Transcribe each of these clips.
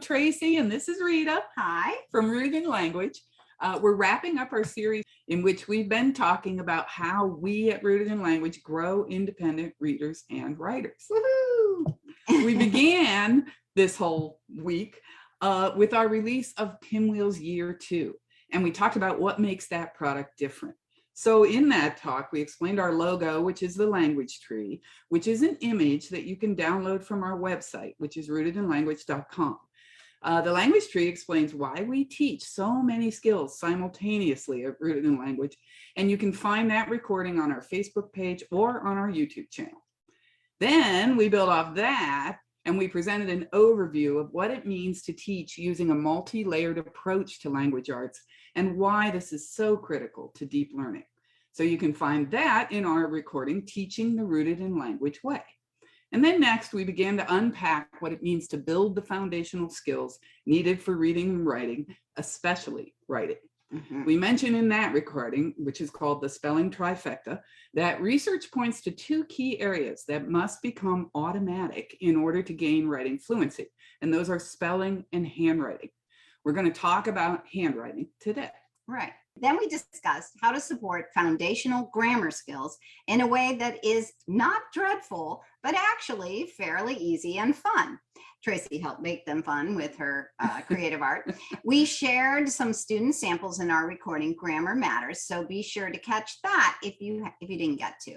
Tracy, and this is Rita. Hi. From Rooted in Language. We're wrapping up our series in which we've been talking about how we at Rooted in Language grow independent readers and writers. Woohoo! We began this whole week with our release of Pinwheel's Year 2, and we talked about what makes that product different. So in that talk, we explained our logo, which is the language tree, which is an image that you can download from our website, which is rootedinlanguage.com. The language tree explains why we teach so many skills simultaneously at Rooted in Language, and you can find that recording on our Facebook page or on our YouTube channel. Then we built off that, and we presented an overview of what it means to teach using a multi-layered approach to language arts and why this is so critical to deep learning. So you can find that in our recording, Teaching the Rooted in Language Way. And then next, we began to unpack what it means to build the foundational skills needed for reading and writing, especially writing. We mentioned in that recording, which is called the spelling trifecta, that research points to two key areas that must become automatic in order to gain writing fluency, and those are spelling and handwriting. We're going to talk about handwriting today. Right. Then we discussed how to support foundational grammar skills in a way that is not dreadful, but actually fairly easy and fun. Tracy helped make them fun with her creative art. We shared some student samples in our recording, Grammar Matters, so be sure to catch that if you didn't get to.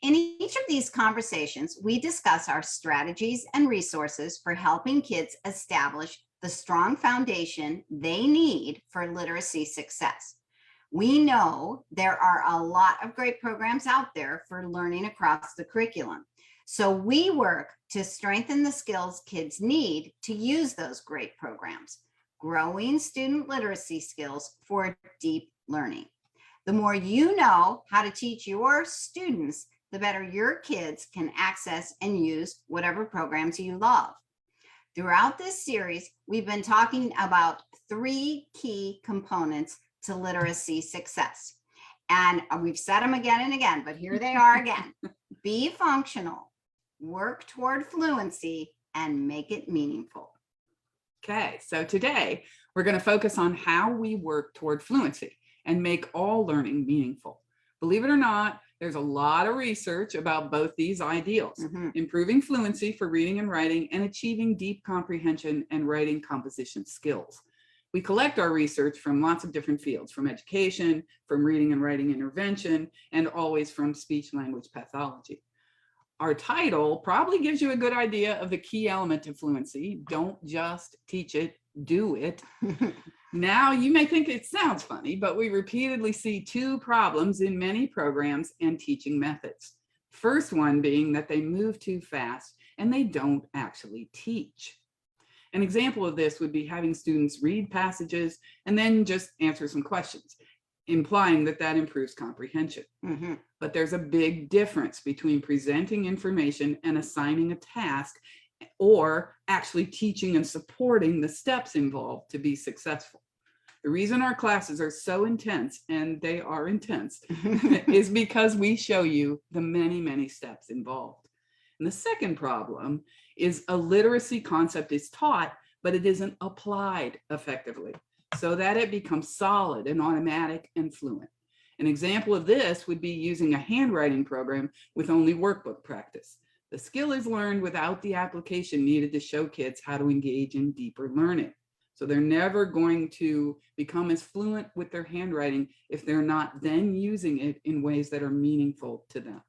In each of these conversations, we discuss our strategies and resources for helping kids establish the strong foundation they need for literacy success. We know there are a lot of great programs out there for learning across the curriculum. So we work to strengthen the skills kids need to use those great programs, growing student literacy skills for deep learning. The more you know how to teach your students, the better your kids can access and use whatever programs you love. Throughout this series, we've been talking about three key components to literacy success. And we've said them again and again, but here they are again. Be functional, work toward fluency, and make it meaningful. Okay, so today we're going to focus on how we work toward fluency and make all learning meaningful. Believe it or not, there's a lot of research about both these ideals, improving fluency for reading and writing and achieving deep comprehension and writing composition skills. We collect our research from lots of different fields, from education, from reading and writing intervention, and always from speech language pathology. Our title probably gives you a good idea of the key element of fluency. Don't just teach it, do it. Now, you may think it sounds funny, but we repeatedly see two problems in many programs and teaching methods. First one being that they move too fast and they don't actually teach. An example of this would be having students read passages and then just answer some questions, implying that that improves comprehension. But there's a big difference between presenting information and assigning a task, or actually teaching and supporting the steps involved to be successful. The reason our classes are so intense, and they are intense, is because we show you the many, many steps involved. And the second problem is a literacy concept is taught, but it isn't applied effectively so that it becomes solid and automatic and fluent. An example of this would be using a handwriting program with only workbook practice. The skill is learned without the application needed to show kids how to engage in deeper learning. So they're never going to become as fluent with their handwriting if they're not then using it in ways that are meaningful to them.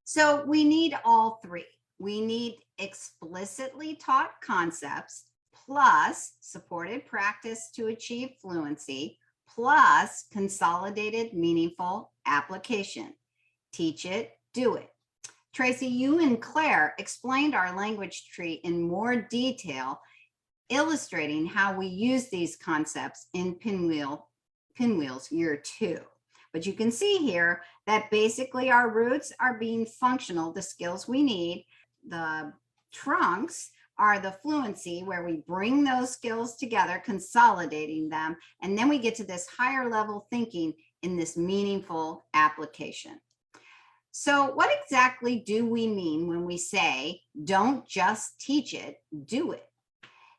So we need all three. We need explicitly taught concepts, plus supported practice to achieve fluency, plus consolidated meaningful application. Teach it, do it. Tracy, you and Claire explained our language tree in more detail, illustrating how we use these concepts in Pinwheel's Year 2. But you can see here that basically our roots are being functional, the skills we need. The trunks are the fluency, where we bring those skills together, consolidating them, and then we get to this higher level thinking in this meaningful application. So what exactly do we mean when we say, don't just teach it, do it?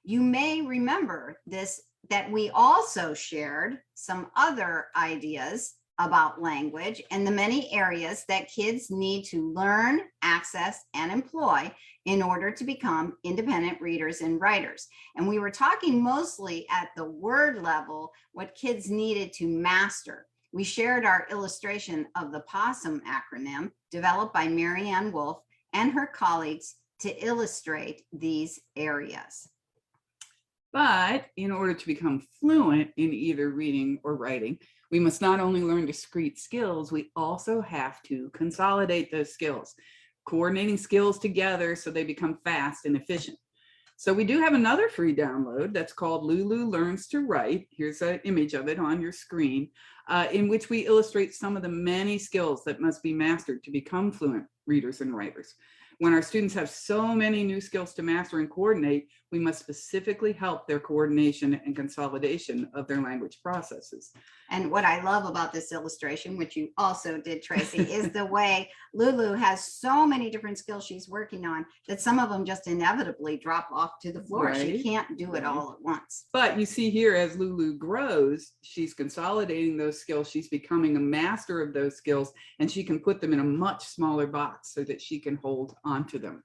You may remember this, that we also shared some other ideas about language and the many areas that kids need to learn, access, and employ in order to become independent readers and writers. And we were talking mostly at the word level, what kids needed to master. We shared our illustration of the POSSUM acronym developed by Marianne Wolf and her colleagues to illustrate these areas. But in order to become fluent in either reading or writing, we must not only learn discrete skills, we also have to consolidate those skills, coordinating skills together so they become fast and efficient. So we do have another free download that's called Lulu Learns to Write. Here's an image of it on your screen, in which we illustrate some of the many skills that must be mastered to become fluent readers and writers. When our students have so many new skills to master and coordinate, we must specifically help their coordination and consolidation of their language processes. And what I love about this illustration, which you also did, Tracy, is the way Lulu has so many different skills she's working on that some of them just inevitably drop off to the floor. Right. She can't do it all at once. But you see here, as Lulu grows, she's consolidating those skills. She's becoming a master of those skills, and she can put them in a much smaller box so that she can hold onto them.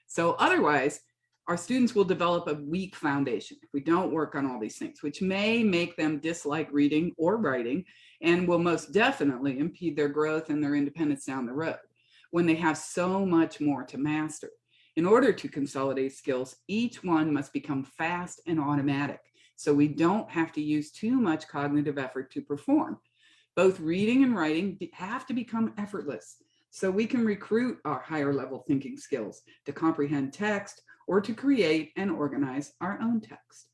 So otherwise, our students will develop a weak foundation if we don't work on all these things, which may make them dislike reading or writing and will most definitely impede their growth and their independence down the road when they have so much more to master. In order to consolidate skills, each one must become fast and automatic, so we don't have to use too much cognitive effort to perform. Both reading and writing have to become effortless, so we can recruit our higher level thinking skills to comprehend text or to create and organize our own text.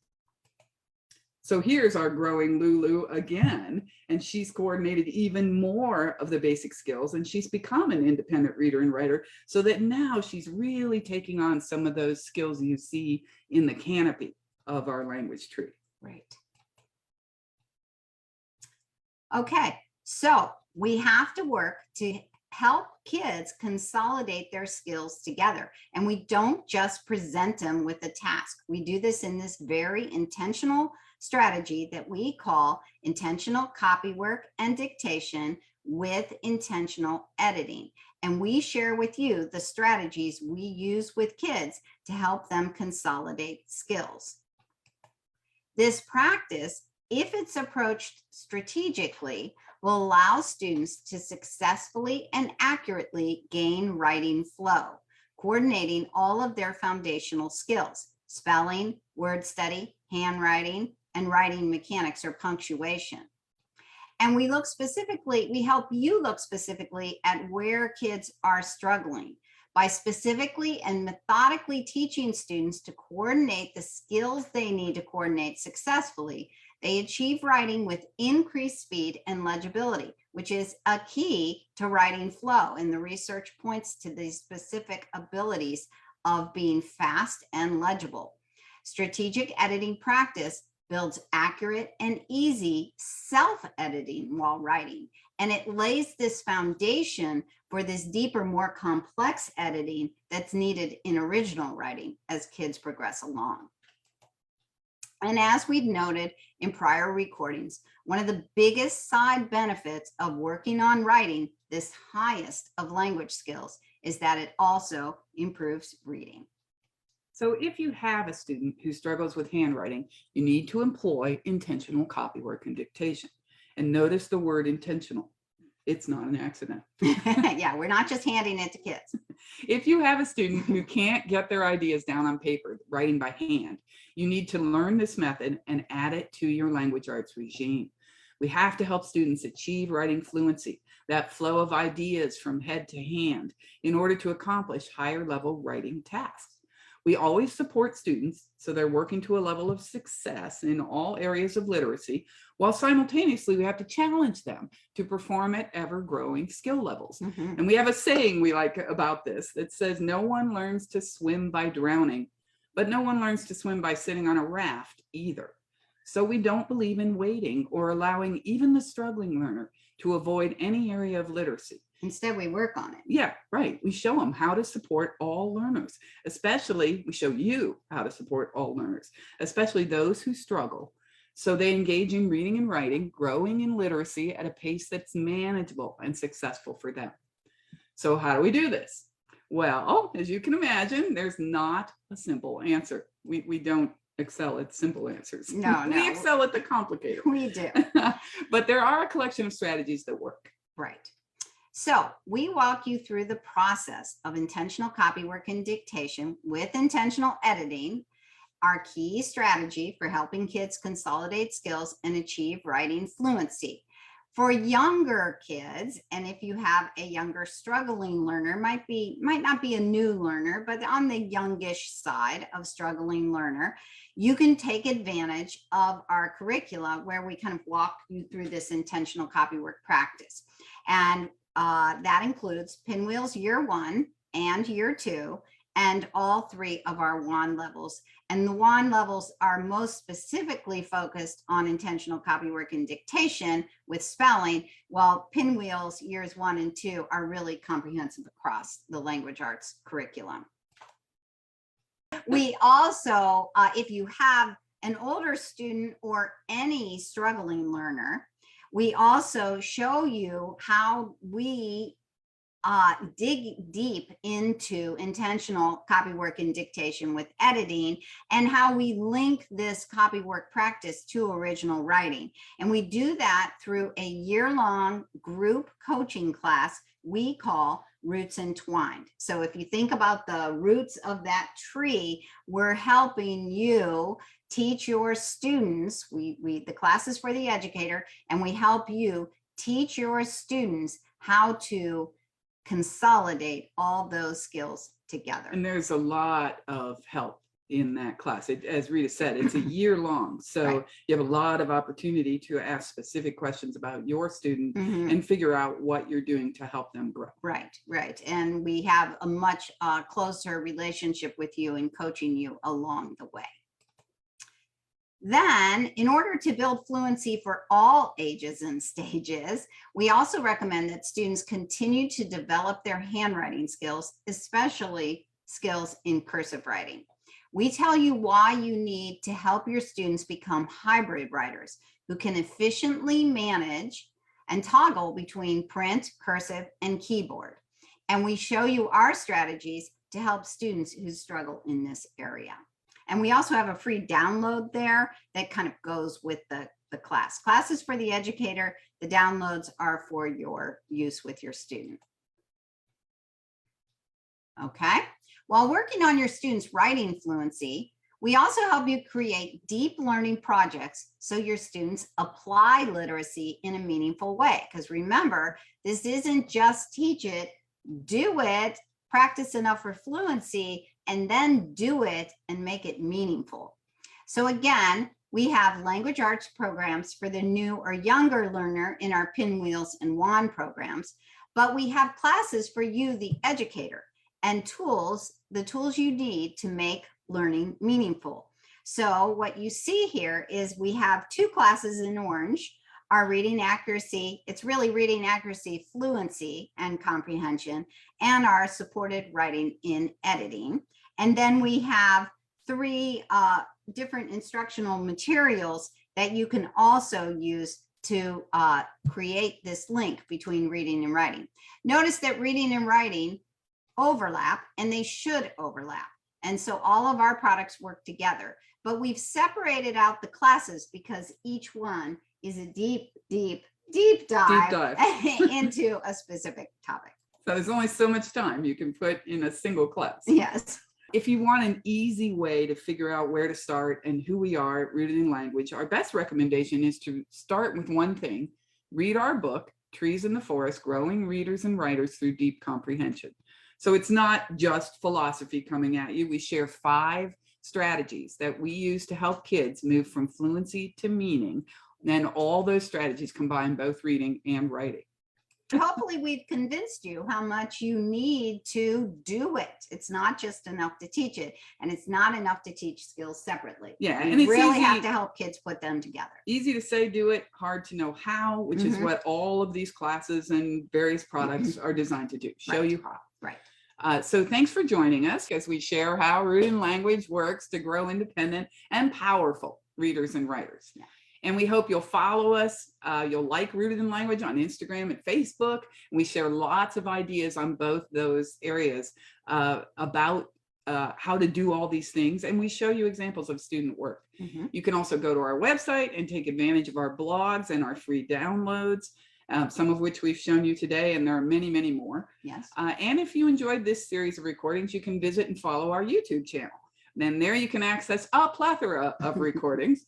So here's our growing Lulu again, and she's coordinated even more of the basic skills, and she's become an independent reader and writer, so that now she's really taking on some of those skills you see in the canopy of our language tree. Right. Okay, so we have to work to help kids consolidate their skills together. And we don't just present them with a task. We do this in this very intentional strategy that we call intentional copy work and dictation with intentional editing. And we share with you the strategies we use with kids to help them consolidate skills. This practice, if it's approached strategically, will allow students to successfully and accurately gain writing flow, coordinating all of their foundational skills: spelling, word study, handwriting, and writing mechanics or punctuation. And we help you look specifically at where kids are struggling by specifically and methodically teaching students to coordinate the skills they need to coordinate successfully. They achieve writing with increased speed and legibility, which is a key to writing flow. And the research points to these specific abilities of being fast and legible. Strategic editing practice builds accurate and easy self-editing while writing. And it lays this foundation for this deeper, more complex editing that's needed in original writing as kids progress along. And as we've noted in prior recordings, one of the biggest side benefits of working on writing, this highest of language skills, is that it also improves reading. So if you have a student who struggles with handwriting, you need to employ intentional copywork and dictation. And notice the word intentional. It's not an accident. Yeah, we're not just handing it to kids. If you have a student who can't get their ideas down on paper, writing by hand, you need to learn this method and add it to your language arts regime. We have to help students achieve writing fluency, that flow of ideas from head to hand, in order to accomplish higher level writing tasks. We always support students so they're working to a level of success in all areas of literacy, while simultaneously we have to challenge them to perform at ever-growing skill levels. And we have a saying we like about this that says, no one learns to swim by drowning, but no one learns to swim by sitting on a raft either. So we don't believe in waiting or allowing even the struggling learner to avoid any area of literacy. Instead, we work on it. Yeah, right. We show them how to support all learners, especially we show you how to support all learners, especially those who struggle. So they engage in reading and writing, growing in literacy at a pace that's manageable and successful for them. So how do we do this? Well, as you can imagine, there's not a simple answer. We don't excel at simple answers. No. We excel at the complicated. We do. But there are a collection of strategies that work. Right. So we walk you through the process of intentional copywork and dictation with intentional editing, our key strategy for helping kids consolidate skills and achieve writing fluency. For younger kids, and if you have a younger struggling learner, might not be a new learner, but on the youngish side of struggling learner, you can take advantage of our curricula where we kind of walk you through this intentional copywork practice. And that includes Pinwheels Year 1 and Year 2, and all 3 of our WAN levels. And the WAN levels are most specifically focused on intentional copywork and dictation with spelling, while Pinwheels Years 1 and 2 are really comprehensive across the language arts curriculum. We also, if you have an older student or any struggling learner, we also show you how we dig deep into intentional copywork and dictation with editing, and how we link this copywork practice to original writing. And we do that through a year-long group coaching class we call Roots Entwined. So if you think about the roots of that tree, we're helping you teach your students. The class is for the educator, and we help you teach your students how to consolidate all those skills together. And there's a lot of help in that class. As Rita said, it's a year long. So right. You have a lot of opportunity to ask specific questions about your student and figure out what you're doing to help them grow. Right, right. And we have a much closer relationship with you and coaching you along the way. Then, in order to build fluency for all ages and stages, we also recommend that students continue to develop their handwriting skills, especially skills in cursive writing. We tell you why you need to help your students become hybrid writers who can efficiently manage and toggle between print, cursive, and keyboard. And we show you our strategies to help students who struggle in this area. And we also have a free download there that kind of goes with the class. Class is for the educator. The downloads are for your use with your student. Okay. While working on your students' writing fluency, we also help you create deep learning projects so your students apply literacy in a meaningful way. Because remember, this isn't just teach it, do it, practice enough for fluency, and then do it and make it meaningful. So again, we have language arts programs for the new or younger learner in our Pinwheels and WAN programs, but we have classes for you, the educator, and the tools you need to make learning meaningful. So what you see here is we have 2 classes in orange, our reading accuracy, it's really reading accuracy, fluency, and comprehension, and our supported writing in editing. And then we have 3 different instructional materials that you can also use to create this link between reading and writing. Notice that reading and writing overlap, and they should overlap. And so all of our products work together, but we've separated out the classes because each one is a deep dive into a specific topic. So there's only so much time you can put in a single class. Yes. If you want an easy way to figure out where to start and who we are at Rooted in Language, our best recommendation is to start with one thing. Read our book, Trees in the Forest, Growing Readers and Writers Through Deep Comprehension. So it's not just philosophy coming at you. We share 5 strategies that we use to help kids move from fluency to meaning. And all those strategies combine both reading and writing. hopefully we've convinced you how much you need to do it. It's not just enough to teach it, and it's not enough to teach skills separately. Yeah, we and it's really easy, have to help kids put them together. Easy to say, do it, hard to know how, which is what all of these classes and various products are designed to do, show you how. Right. So thanks for joining us as we share how Rooted in Language works to grow independent and powerful readers and writers. Yeah. And we hope you'll follow us. You'll like Rooted in Language on Instagram and Facebook. We share lots of ideas on both those areas about how to do all these things. And we show you examples of student work. You can also go to our website and take advantage of our blogs and our free downloads, some of which we've shown you today, and there are many, many more. Yes. And if you enjoyed this series of recordings, you can visit and follow our YouTube channel. Then there you can access a plethora of recordings,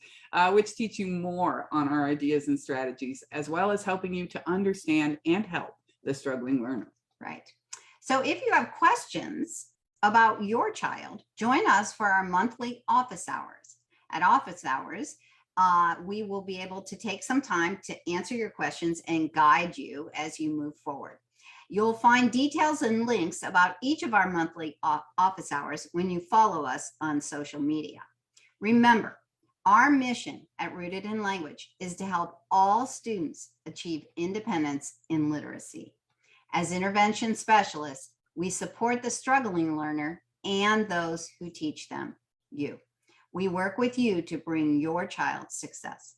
which teach you more on our ideas and strategies, as well as helping you to understand and help the struggling learner. Right. So if you have questions about your child, join us for our monthly office hours. At office hours, we will be able to take some time to answer your questions and guide you as you move forward. You'll find details and links about each of our monthly office hours when you follow us on social media. Remember, our mission at Rooted in Language is to help all students achieve independence in literacy. As intervention specialists, we support the struggling learner and those who teach them, you. We work with you to bring your child success.